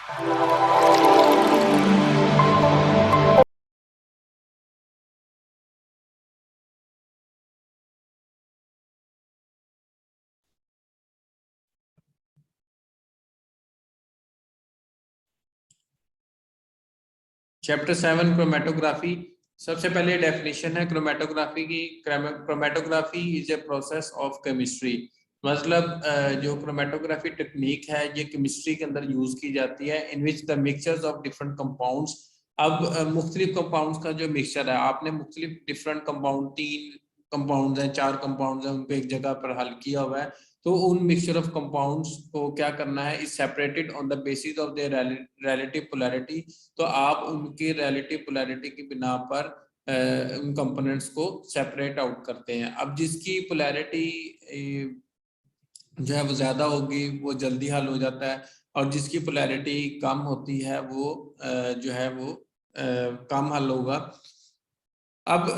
Chapter 7 chromatography. सबसे पहले definition है क्रोमेटोग्राफी की। Chromatography is a process of chemistry. मतलब जो क्रोमेटोग्राफी टेक्निक है ये केमिस्ट्री के अंदर यूज की जाती है, in which the mixtures of different compounds. अब मुख्तलिफ कंपाउंड्स का जो मिक्सचर है, आपने मुख्तलिफ डिफरेंट कंपाउंड, 3 कंपाउंड हैं, 4 कंपाउंड हैं, उनको एक जगह पर हल किया हुआ है। तो उन मिक्सचर ऑफ कंपाउंड्स को क्या करना है, is separated on the basis of their relative polarity. तो आप उनकी रिलेटिव पोलैरिटी की बिना पर उन कंपोनेंट्स को सेपरेट आउट करते हैं। अब जिसकी पोलैरिटी जो है वो ज्यादा होगी वो जल्दी हल हो जाता है, और जिसकी पोलैरिटी कम होती है वो जो है वो कम हल होगा। अब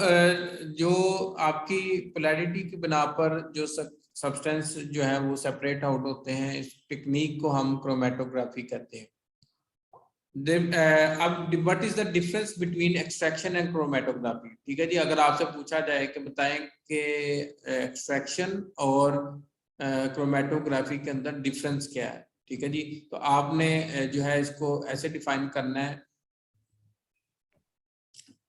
जो आपकी पोलैरिटी की बिना पर जो सब्सटेंस जो है वो सेपरेट आउट होते हैं, इस टेक्निक को हम क्रोमेटोग्राफी कहते हैं। अब what is the difference between extraction and chromatography. ठीक है जी, अगर आपसे पूछा जाए कि बताएं कि एक्सट्रैक्शन और क्रोमेटोग्राफी के अंदर डिफरेंस क्या है, ठीक है जी, तो आपने जो है इसको ऐसे डिफाइन करना है।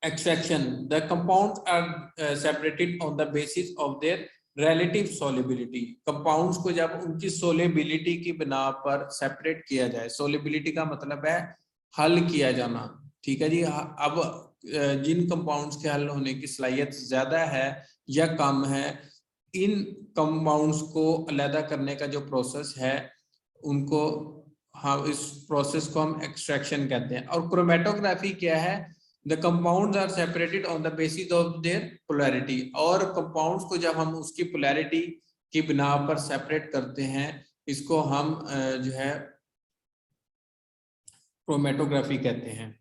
Extraction, the compounds are separated on the basis of their relative solubility. Compounds को जब उनकी सोलिबिलिटी की बिना पर सेपरेट किया जाए, सोलिबिलिटी का मतलब है हल किया जाना, ठीक है जी। अब जिन कंपाउंड्स के हल होने की सलाहियत ज्यादा है या कम है, इन कंपाउंड्स को अलग करने का जो प्रोसेस है उनको, हाँ, इस प्रोसेस को हम एक्सट्रैक्शन कहते हैं। और क्रोमेटोग्राफी क्या है, the compounds are separated on the basis of their polarity. और कंपाउंड्स को जब हम उसकी पोलैरिटी की बिना पर सेपरेट करते हैं, इसको हम जो है क्रोमेटोग्राफी कहते हैं।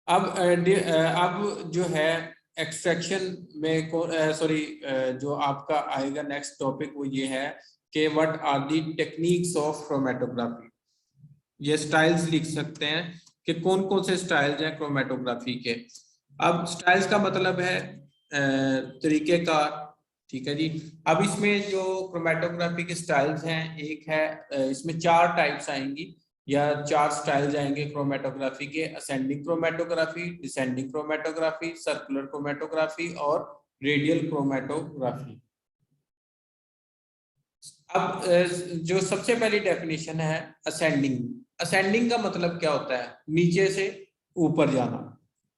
अब जो है एक्सट्रैक्शन में सॉरी, जो आपका आएगा नेक्स्ट टॉपिक वो ये है कि what are the techniques of chromatography. ये स्टाइल्स लिख सकते हैं कि कौन कौन से स्टाइल्स हैं क्रोमेटोग्राफी के। अब स्टाइल्स का मतलब है तरीकेकार, ठीक है जी। अब इसमें जो क्रोमेटोग्राफी के स्टाइल्स हैं, एक है इसमें 4 टाइप्स आएंगी या 4 स्टाइल्स आएंगे क्रोमेटोग्राफी के। Ascending chromatography, descending chromatography, circular chromatography और रेडियल क्रोमेटोग्राफी। अब जो सबसे पहली डेफिनेशन है असेंडिंग। असेंडिंग का मतलब क्या होता है, नीचे से ऊपर जाना,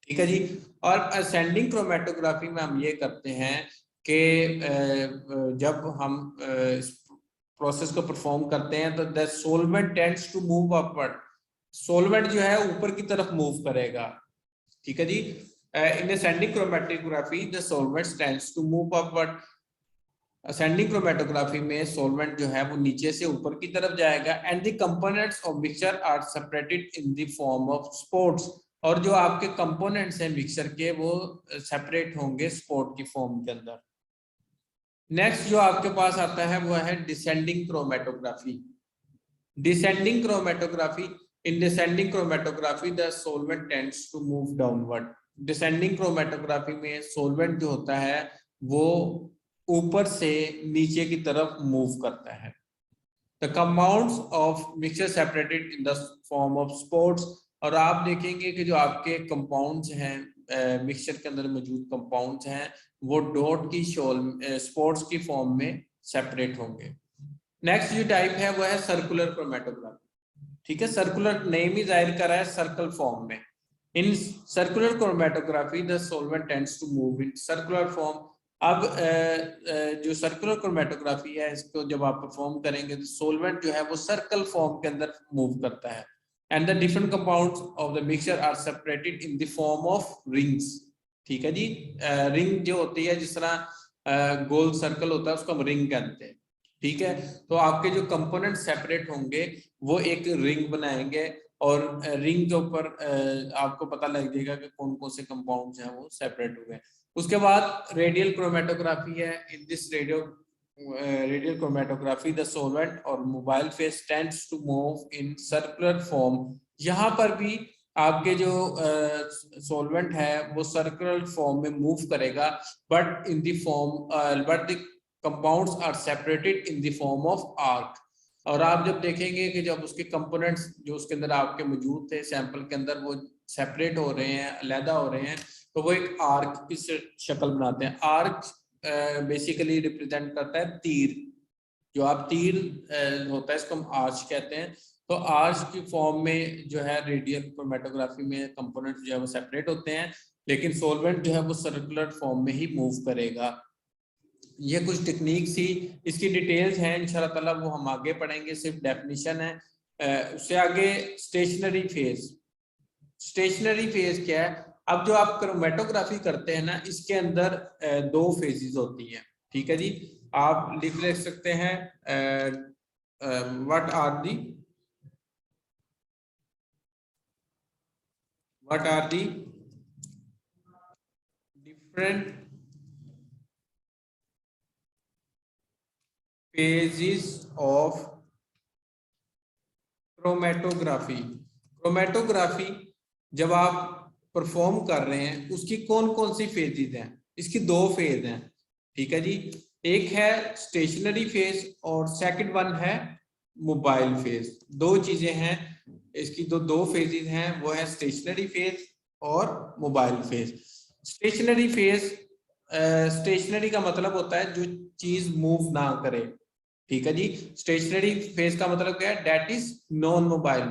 ठीक है जी। और असेंडिंग क्रोमेटोग्राफी में हम ये करते हैं कि जब हम इस प्रोसेस को परफॉर्म करते हैं तो the solvent tends to move upward. Solvent जो है ऊपर की तरफ मूव करेगा, ठीक है जी। In ascending chromatography the solvent tends to move upward. Ascending chromatography में सोलवेंट जो है वो नीचे से ऊपर की तरफ जाएगा। And the components of mixture are separated in the form of spots. और जो आपके कंपोनेंट्स हैं मिक्सचर के वो सेपरेट होंगे स्पोर्ट की फॉर्म के अंदर। नेक्स्ट जो आपके पास आता है वो है descending chromatography. Descending chromatography, in descending chromatography the solvent tends to move downward. Descending chromatography में सोलवेंट जो होता है वो ऊपर से नीचे की तरफ मूव करता है। The compounds of mixture separated in the form of spots. और आप देखेंगे कि जो आपके कंपाउंड्स हैं मिक्सचर के अंदर मौजूद कंपाउंड्स हैं वो डॉट की स्पोर्ट्स की फॉर्म में सेपरेट होंगे। नेक्स्ट जो टाइप है वो है सर्कुलर क्रोमेटोग्राफी, ठीक है। सर्कुलर नेम ही जाहिर कर रहा है सर्कल फॉर्म में। In circular chromatography the solvent tends to move in circular form. अब जो सर्कुलर क्रोमेटोग्राफी है इसको जब आप परफॉर्म करेंगे तो सोलवेंट जो है वो सर्कल फॉर्म के अंदर मूव करता है। And the different compounds of the mixture are separated in the form of rings, ठीक है जी। रिंग जो होती है, जिस तरह गोल सर्कल होता है उसको हम रिंग कहते हैं, ठीक है। तो आपके जो कंपोनेंट सेपरेट होंगे वो एक रिंग बनाएंगे, और रिंग के ऊपर आपको पता लग जाएगा कि कौन कौन से कंपाउंड्स हैं वो सेपरेट हुए हैं। उसके बाद रेडियल क्रोमेटोग्राफी है। In this radio radial chromatography the solvent और mobile phase tends to move in circular form. यहाँ पर भी आपके जो सोलवेंट है वो सर्कुलर फॉर्म में मूव करेगा, but in the form but the compounds are separated in the form of arc. और आप जब देखेंगे कि जब उसके कंपोनेंट्स जो उसके अंदर आपके मौजूद थे सैंपल के अंदर वो सेपरेट हो रहे हैं, अलहदा हो रहे हैं, तो वो एक आर्क की शक्ल बनाते हैं। आर्क बेसिकली रिप्रेजेंट करता है तीर। जो आप तीर होता है इसको हम आर्च कहते हैं। तो आर्च की फॉर्म में जो है रेडियल क्रोमेटोग्राफी में कंपोनेंट जो है वो सेपरेट होते हैं, लेकिन सोलवेंट जो है वो सर्कुलर फॉर्म में ही मूव करेगा। ये कुछ टेक्निक थी, इसकी डिटेल्स हैं इंशाल्लाह ताला वो हम आगे पढ़ेंगे, सिर्फ डेफिनेशन है। उससे आगे स्टेशनरी फेज। स्टेशनरी फेज क्या है? अब जो आप क्रोमेटोग्राफी करते हैं ना, इसके अंदर दो फेजेस होती हैं, ठीक है जी। आप लिख सकते हैं what are the different phases of chromatography. Chromatography जब आप परफॉर्म कर रहे हैं उसकी कौन कौन सी फेजेस हैं? इसकी दो फेज हैं, ठीक है जी। एक है स्टेशनरी फेज और सेकंड वन है मोबाइल फेज। दो चीजें हैं इसकी, दो फेजेस हैं, वो है स्टेशनरी फेज और mobile phase. Stationary phase, stationary का मतलब होता है जो चीज मूव ना करे, ठीक है जी। स्टेशनरी फेज का मतलब क्या है? That is non mobile.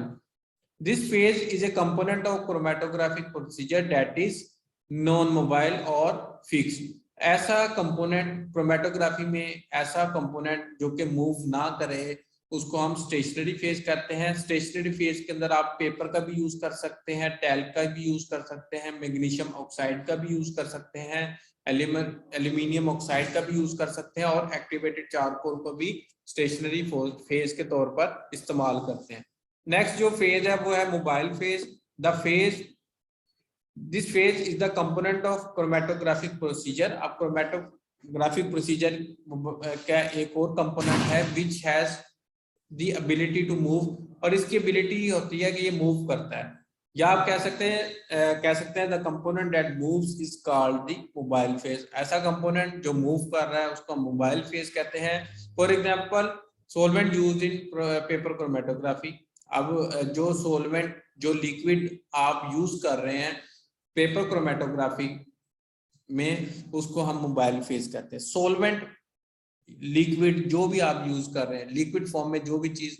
This phase is a component of chromatographic procedure that is non mobile और फिक्स्ड। ऐसा कंपोनेंट क्रोमेटोग्राफी में, ऐसा कंपोनेंट जो कि मूव ना करे, उसको हम स्टेशनरी फेज कहते हैं। स्टेशनरी फेज के अंदर आप पेपर का भी यूज कर सकते हैं, टैल्क का भी यूज कर सकते हैं, मैग्नीशियम ऑक्साइड का भी यूज कर सकते हैं, एल्यूमिनियम ऑक्साइड का भी यूज कर सकते हैं, और एक्टिवेटेड चारकोल को भी स्टेशनरी फेज के तौर पर इस्तेमाल करते हैं। नेक्स्ट जो फेज है वो है mobile phase. The phase this phase is the component of chromatographic procedure. अब क्रोमेटोग्राफिक प्रोसीजर का एक और कंपोनेंट है which has the ability to move, और इसकी एबिलिटी होती है कि ये मूव करता है। या आप कह सकते हैं the component that moves is called the mobile phase. ऐसा कंपोनेंट जो मूव कर रहा है उसको मोबाइल फेज कहते हैं। For example solvent used in paper chromatography. अब जो सोलवेंट, जो लिक्विड आप यूज कर रहे हैं पेपर क्रोमेटोग्राफी में, उसको हम मोबाइल फेज कहते हैं। सोलवेंट, लिक्विड जो भी आप यूज कर रहे हैं, लिक्विड फॉर्म में जो भी चीज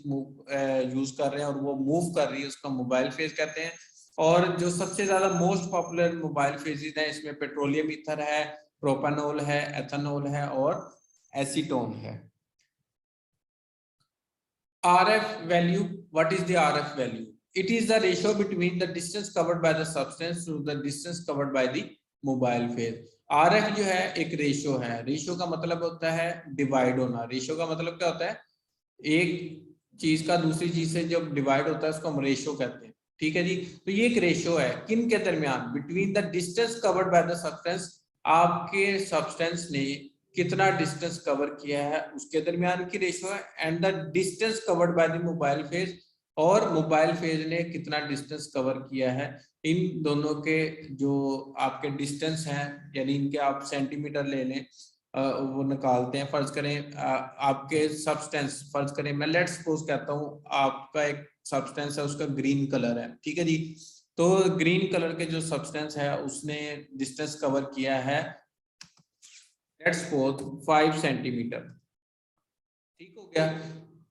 यूज कर रहे हैं और वो मूव कर रही है, उसका मोबाइल फेज कहते हैं। और जो सबसे ज्यादा मोस्ट पॉपुलर मोबाइल फेजेस हैं, इसमें पेट्रोलियम ईथर है, प्रोपेनॉल है, एथेनॉल है और एसीटोन है। RF value, what is the RF value? It is the ratio between the distance covered by the substance to the distance covered by the mobile phase. RF जो है एक ratio है। Ratio का मतलब होता है डिवाइड होना। रेशियो का मतलब क्या होता है? एक चीज का दूसरी चीज से जब डिवाइड होता है उसको हम रेशियो कहते हैं, ठीक है जी। तो ये एक रेशियो है किन के दरमियान? Between the distance covered by the substance, आपके सब्सटेंस ने कितना डिस्टेंस कवर किया है उसके दरमियान की रेशियो है, and the distance covered by the mobile phase, और मोबाइल फेज ने कितना डिस्टेंस कवर किया है। इन दोनों के जो आपके डिस्टेंस हैं, यानी इनके आप सेंटीमीटर ले लें, वो निकालते हैं। फर्ज करें आपके सब्सटेंस, फर्ज करें मैं लेट्स सपोज कहता हूँ आपका एक सब्सटेंस है उसका ग्रीन कलर है, ठीक है जी। तो ग्रीन कलर के जो सब्सटेंस है उसने डिस्टेंस कवर किया है लेट्स सपोज 5 सेंटीमीटर, ठीक हो गया।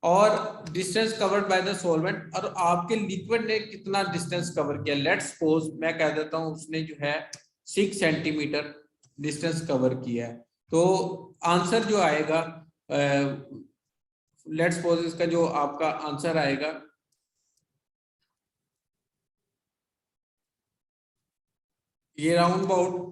और distance covered by the solvent, और आपके लिक्विड ने कितना डिस्टेंस कवर किया? लेट्स सपोज मैं कह देता हूं उसने जो है 6 सेंटीमीटर डिस्टेंस कवर किया है। तो आंसर जो आएगा, लेट्स सपोज इसका जो आपका आंसर आएगा ये राउंड अबाउट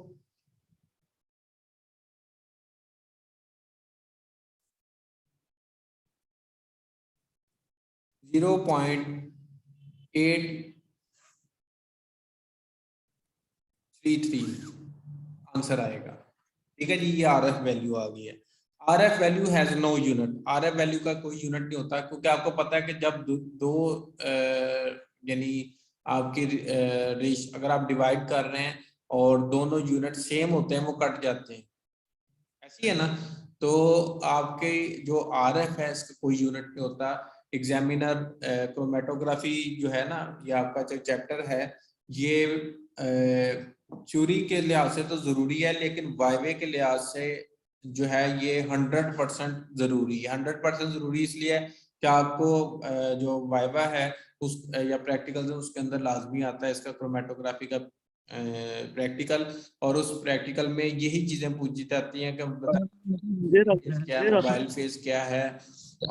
0.833 आंसर आएगा, ठीक है जी। ये RF वैल्यू आ गई है। RF value has no unit, RF value का कोई यूनिट नहीं होता, क्योंकि आपको पता है कि जब दो यानी आपकी रेश अगर आप डिवाइड कर रहे हैं और दोनों यूनिट सेम होते हैं वो कट जाते हैं, ऐसी है ना। तो आपके जो RF है इसका कोई यूनिट नहीं होता। एग्जामिनर क्रोमेटोग्राफी जो है ना, ये आपका जो चैप्टर है, ये थ्योरी के लिहाज से तो जरूरी है, लेकिन वाइवे के लिहाज से जो है ये 100% जरूरी है। 100% जरूरी इसलिए कि आपको जो वाइवा है उस या प्रैक्टिकल है उसके अंदर लाजमी आता है इसका क्रोमेटोग्राफी का प्रैक्टिकल, और उस प्रैक्टिकल में यही चीजें पूछी जाती हैं कि क्या है, मोबाइल फेस क्या है,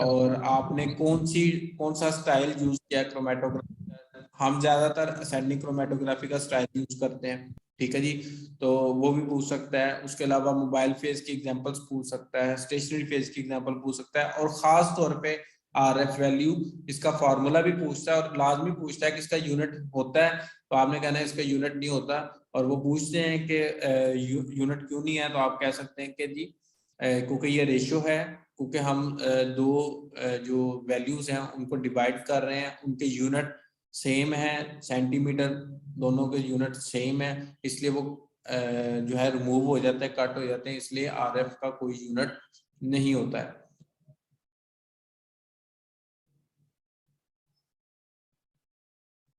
और आपने कौन सा स्टाइल यूज किया क्रोमेटोग्राफी का। हम ज्यादातर असेंडिंग क्रोमेटोग्राफी का स्टाइल यूज करते हैं, ठीक है जी। तो वो भी पूछ सकता है। उसके अलावा मोबाइल फेस की एग्जांपल्स पूछ सकता है, स्टेशनरी फेस की एग्जांपल पूछ सकता है, और खास तौर पे RF वैल्यू इसका फार्मूला भी पूछता है, और लाजमी पूछता है कि इसका यूनिट होता है। तो आपने कहना है इसका यूनिट नहीं होता, और वो पूछते हैं कि यूनिट क्यों नहीं है, तो आप कह सकते हैं कि जी क्योंकि ये रेशियो है, क्योंकि हम दो जो वैल्यूज हैं उनको डिवाइड कर रहे हैं, उनके यूनिट सेम है, सेंटीमीटर, दोनों के यूनिट सेम है, इसलिए वो जो है रिमूव हो जाते हैं, कट हो जाते हैं, इसलिए RF का कोई यूनिट नहीं होता है।